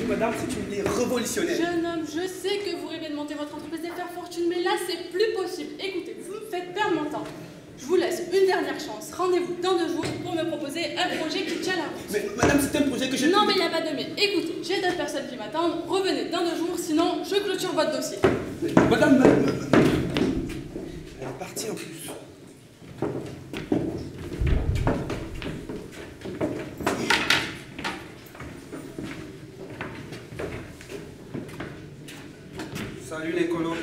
madame, c'est une idée révolutionnaire. Jeune homme, je sais que vous rêvez de monter votre entreprise et faire fortune, mais là, c'est plus possible. Écoutez, vous me faites perdre mon temps. Je vous laisse une dernière chance. Rendez-vous dans 2 jours pour me proposer un projet qui tient la route. Mais madame, c'est un projet que j'ai... Non, mais il n'y a pas de mais. Écoutez, j'ai d'autres personnes qui m'attendent. Revenez dans 2 jours, sinon je clôture votre dossier. Mais, madame, elle est partie en plus. Salut les colocs.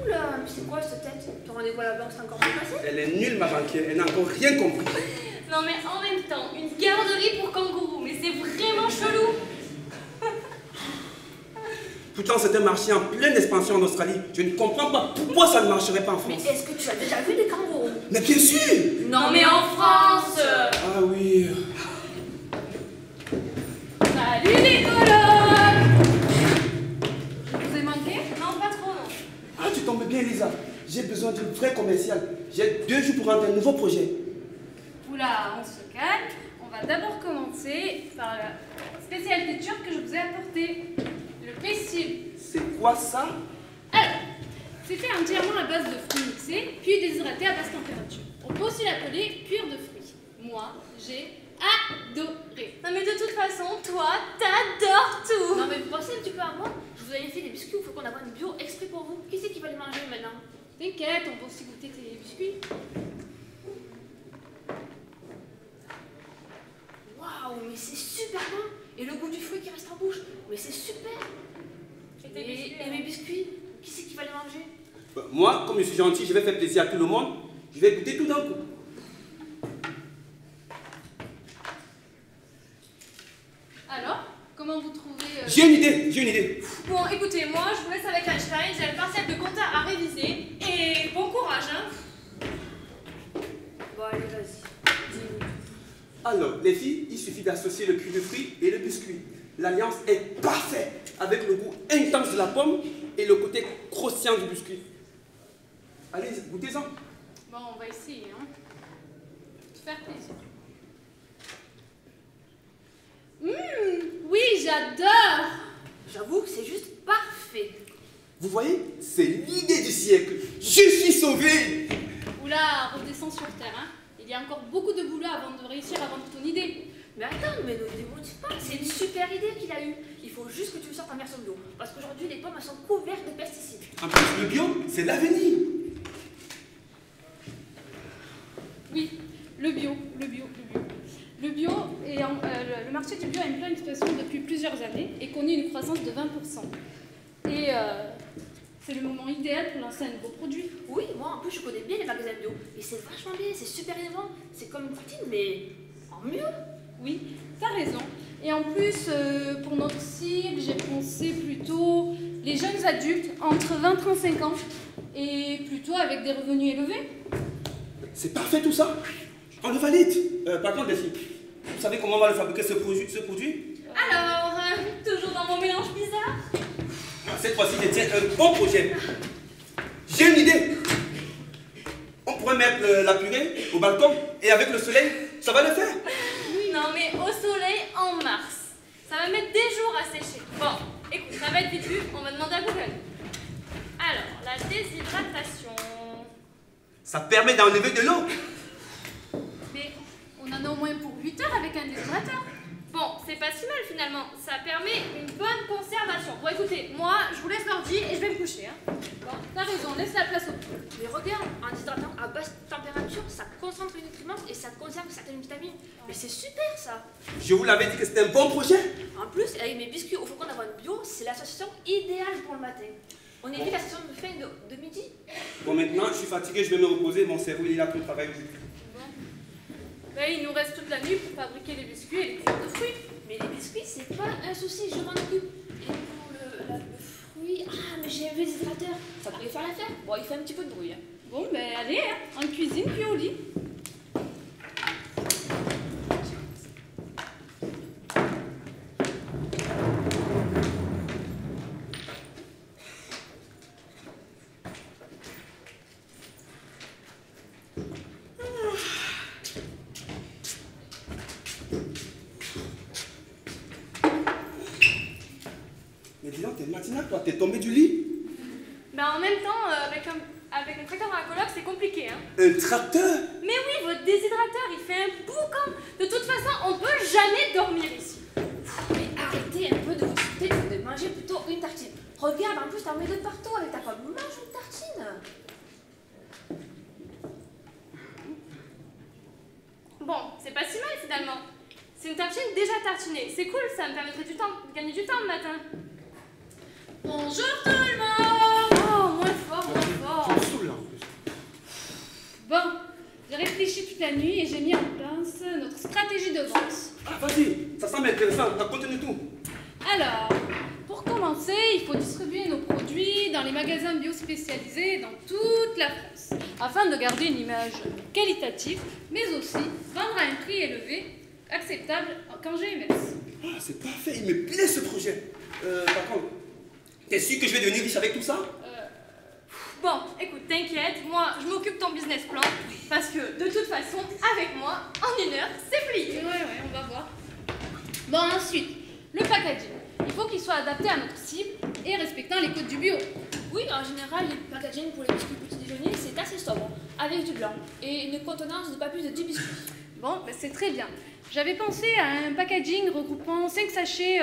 Oula, mais c'est quoi cette tête? Ton rendez-vous à la banque, c'est encore pas passé? Elle est nulle, ma banquière. Elle n'a encore rien compris. Non mais en même temps, une garderie pour kangourous, mais c'est vraiment chelou. Pourtant, c'est un marché en pleine expansion en Australie. Je ne comprends pas pourquoi ça ne marcherait pas en France. Mais est-ce que tu as déjà vu des kangourous? Mais bien sûr. Non mais en France. Ah oui. Salut les colocs! Je vous ai manqué? Non, pas trop, non. Ah, tu tombes bien, Lisa. J'ai besoin d'une vraie commerciale. J'ai 2 jours pour rendre un nouveau projet. Oula, on se calme. On va d'abord commencer par la spécialité turque que je vous ai apportée. Le pestil. C'est quoi ça? Alors, c'est fait entièrement à base de fruits mixés, puis déshydratés à basse température. On peut aussi l'appeler cure de fruits. Moi, j'ai adoré. Non mais de toute façon, toi, t'adores tout. Non mais vous pensez un petit peu à moi? Je vous avais fait des biscuits, il faut qu'on ait une bio exprès pour vous. Qui c'est qui va les manger maintenant? T'inquiète, on peut aussi goûter tes biscuits. Waouh, mais c'est super bon. Et le goût du fruit qui reste en bouche, mais c'est super. Et mes biscuits, qui c'est qui va les manger? Moi, comme je suis gentil, je vais faire plaisir à tout le monde. Je vais goûter tout d'un coup. Alors, comment vous trouvez J'ai une idée. Bon, écoutez, moi, je vous laisse avec Einstein. J'ai le partiel de compta à réviser. Et bon courage, hein. Bon, allez, vas-y. Dis-nous. Alors, les filles, il suffit d'associer le cul de fruits et le biscuit. L'alliance est parfaite, avec le goût intense de la pomme et le côté croustillant du biscuit. Allez, goûtez-en. Bon, on va essayer, hein. Te faire plaisir. Oui, j'adore. J'avoue que c'est juste parfait. Vous voyez, c'est l'idée du siècle. Je suis sauvé. Oula, redescends sur terre, hein. Il y a encore beaucoup de boulot avant de réussir à vendre ton idée. Mais attends, mais ne démotive pas, c'est une super idée qu'il a eue. Il faut juste que tu le sortes en version bio. Parce qu'aujourd'hui, les pommes elles sont couvertes de pesticides. En plus, le bio, c'est l'avenir. Oui, le bio. Le bio, le marché du bio a une pleine expansion depuis plusieurs années et connaît une croissance de 20%. Et c'est le moment idéal pour lancer un nouveau produit. Oui, moi en plus je connais bien les magasins bio. Et c'est vachement bien, c'est super innovant. C'est comme une poutine, mais en mieux. Oui, t'as raison. Et en plus, pour notre cible, j'ai pensé plutôt les jeunes adultes entre 20 et 35 ans et plutôt avec des revenus élevés. C'est parfait tout ça. On le valide. Par contre, les filles, vous savez comment on va le fabriquer ce produit? Alors, toujours dans mon mélange bizarre. Cette fois-ci, je tiens un bon projet. J'ai une idée. On pourrait mettre la purée au balcon et avec le soleil, ça va le faire. Non mais au soleil en mars. Ça va mettre des jours à sécher. Bon, écoute, ça va être vite vu, on va demander à Google. Alors, la déshydratation. Ça permet d'enlever de l'eau. Mais on en a au moins pour 8 heures avec un déshydrateur. Bon, c'est pas si mal finalement. Ça permet une bonne conservation. Bon, écoutez, moi, je vous laisse l'ordi et je vais me coucher. Hein. Bon, t'as raison, laisse la place au feu. Mais regarde, en déshydratant à basse température, ça concentre les nutriments et ça conserve certaines vitamines. Mais c'est super ça. Je vous l'avais dit que c'était un bon projet. En plus, avec mes biscuits au faucon d'avoine bio, c'est l'association idéale pour le matin. On évite la session de faim de midi. Bon, maintenant, je suis fatigué, je vais me reposer. Mon cerveau, il est là pour le travail aujourd'hui. Ben, il nous reste toute la nuit pour fabriquer les biscuits et les cures de fruits. Mais les biscuits, c'est pas un souci, je m'en occupe. Et pour le fruit, ah, mais j'ai un déshydrateur. Ça pourrait faire l'affaire. Bon, il fait un petit peu de bruit. Hein. Bon, ben allez, hein, en cuisine puis au lit. matinal, toi, t'es tombé du lit? Ben en même temps, avec un tracteur dans la coloc, c'est compliqué, hein. Un tracteur? Mais oui, votre déshydrateur, il fait un boucan. De toute façon, on peut jamais dormir ici. Mais arrêtez un peu de vous sauter et de manger plutôt une tartine. Regarde, en plus, t'en mets de partout avec ta pomme. Mange une tartine. Bon, c'est pas si mal finalement. C'est une tartine déjà tartinée. C'est cool, ça me permettrait de gagner du temps le matin. Bonjour tout le monde. Oh, moins fort, moins fort. Tu me saoules, là, en plus. Bon, j'ai réfléchi toute la nuit et j'ai mis en place notre stratégie de vente. Ah, vas-y, ça semble intéressant. Raconte-nous tout. Alors, pour commencer, il faut distribuer nos produits dans les magasins bio spécialisés dans toute la France, afin de garder une image qualitative, mais aussi vendre à un prix élevé, acceptable quand GMS. Ah, c'est parfait, il me plaît ce projet. Par contre, t'es sûr que je vais devenir riche avec tout ça? Bon, écoute, t'inquiète, moi je m'occupe de ton business plan, parce que de toute façon, avec moi, en 1 heure, c'est plié. Ouais, on va voir. Bon, ensuite, le packaging. Il faut qu'il soit adapté à notre cible et respectant les codes du bio. Oui, en général, les packaging pour les biscuits petit déjeuner, c'est assez sobre, avec du blanc et une contenance de pas plus de 10 biscuits. Bon, ben c'est très bien. J'avais pensé à un packaging regroupant 5 sachets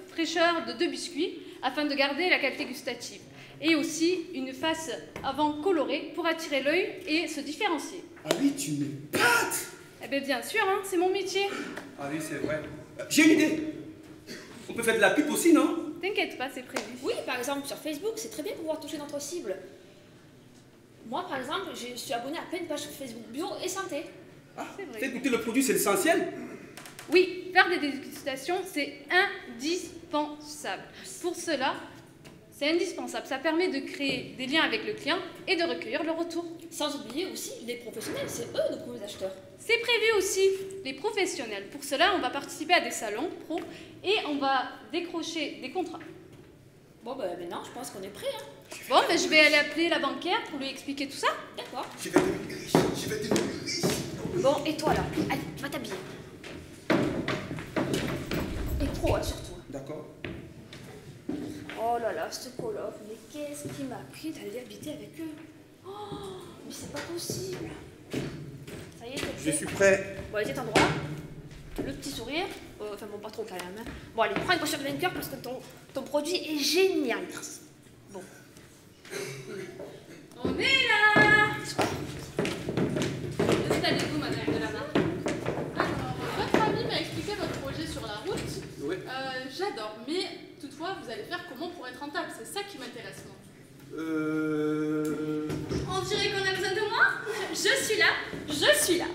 fraîcheur de 2 biscuits afin de garder la qualité gustative. Et aussi une face avant colorée pour attirer l'œil et se différencier. Ah oui, tu m'épates! Eh bien sûr, hein, c'est mon métier. Ah oui, c'est vrai. J'ai une idée. On peut faire de la pub aussi, non? T'inquiète pas, c'est prévu. Oui, par exemple, sur Facebook, c'est très bien pour pouvoir toucher notre cible. Moi, par exemple, je suis abonnée à plein de pages sur Facebook bio et santé. Ah, C'est vrai. fais goûter le produit, c'est l'essentiel. Oui, faire des dégustations, c'est indispensable. Pour cela, c'est indispensable. Ça permet de créer des liens avec le client et de recueillir le retour. Sans oublier aussi les professionnels, c'est eux nos premiers acheteurs. C'est prévu aussi, les professionnels. Pour cela, on va participer à des salons pro et on va décrocher des contrats. Bon, ben maintenant, je pense qu'on est prêt, hein. Bon, ben, je vais aller appeler la banquière pour lui expliquer tout ça. D'accord. Je vais devenir riche. Je vais devenir riche. Bon, et toi là? Allez, va t'habiller. Et pro, hein, surtout. D'accord. Oh là là, ce coloc, mais qu'est-ce qui m'a pris d'aller habiter avec eux? Oh, mais c'est pas possible. Ça y est, t'es Je prêt? suis prêt. Bon, allez, cet endroit. Le petit sourire. Enfin, bon, pas trop quand même. Hein. Bon, allez, prends une posture de vainqueur parce que ton produit est génial. Bon. On est là! Est-ce allez-vous, madame Delana? Alors, votre ami m'a expliqué votre projet sur la route. Oui. J'adore, mais toutefois, vous allez faire comment pour être rentable? C'est ça qui m'intéresse, moi. On dirait qu'on a besoin de moi. Je suis là, je suis là.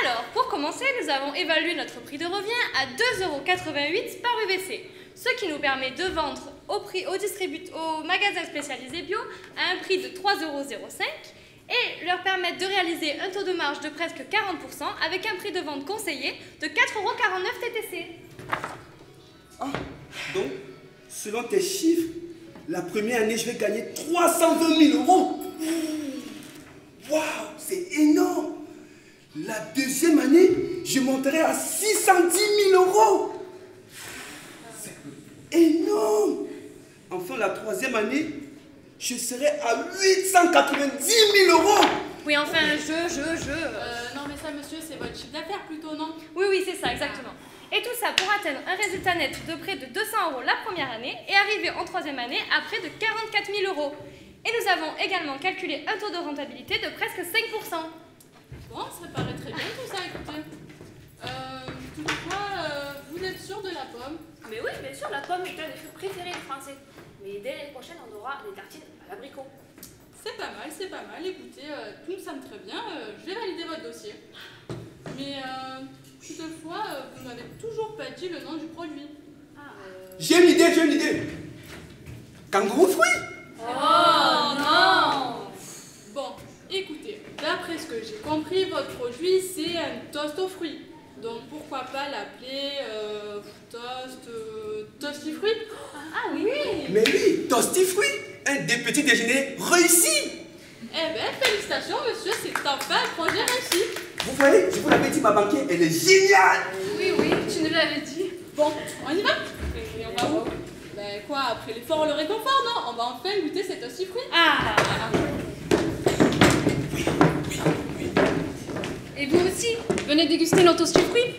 Alors, pour commencer, nous avons évalué notre prix de revient à 2,88 € par UVC, ce qui nous permet de vendre aux magasins spécialisés bio à un prix de 3,05 € et leur permettre de réaliser un taux de marge de presque 40% avec un prix de vente conseillé de 4,49 € TTC. Ah, donc, selon tes chiffres, la première année, je vais gagner 320 000 €. Waouh, c'est énorme. La deuxième année, je monterai à 610 000 €. C'est énorme. Enfin, la troisième année, je serai à 890 000 €. Oui, enfin, Non, mais ça, monsieur, c'est votre chiffre d'affaires plutôt, non? Oui, c'est ça, exactement. Et tout ça pour atteindre un résultat net de près de 200 € la première année et arriver en troisième année à près de 44 000 €. Et nous avons également calculé un taux de rentabilité de presque 5%. Bon, ça paraît très bien tout ça, écoutez. Toutefois, vous êtes sûr de la pomme? Mais oui, bien sûr, la pomme est un des fruits préférés des Français. Mais dès l'année prochaine, on aura des tartines à l'abricot. C'est pas mal, c'est pas mal. Écoutez, tout me semble très bien. Je vais valider votre dossier. Mais toutefois, vous m'avez toujours pas dit le nom du produit. J'ai une idée. Kangourou fruit. Oh non! Bon, écoutez, d'après ce que j'ai compris, votre produit, c'est un toast aux fruits. Donc pourquoi pas l'appeler toastifruit? Ah oui! Mais oui, toasty fruit. Un des petits déjeuners réussi. Eh ben, félicitations, monsieur, c'est enfin un projet réussi. Vous voyez, je vous l'avais dit, ma banquière, elle est géniale. Oui, tu nous l'avais dit. Bon, on y va? Et on va où? Ben quoi, après l'effort, le réconfort, non? On va enfin goûter cet aussi fruit. Ah. Et vous aussi, venez déguster notre toast fruit.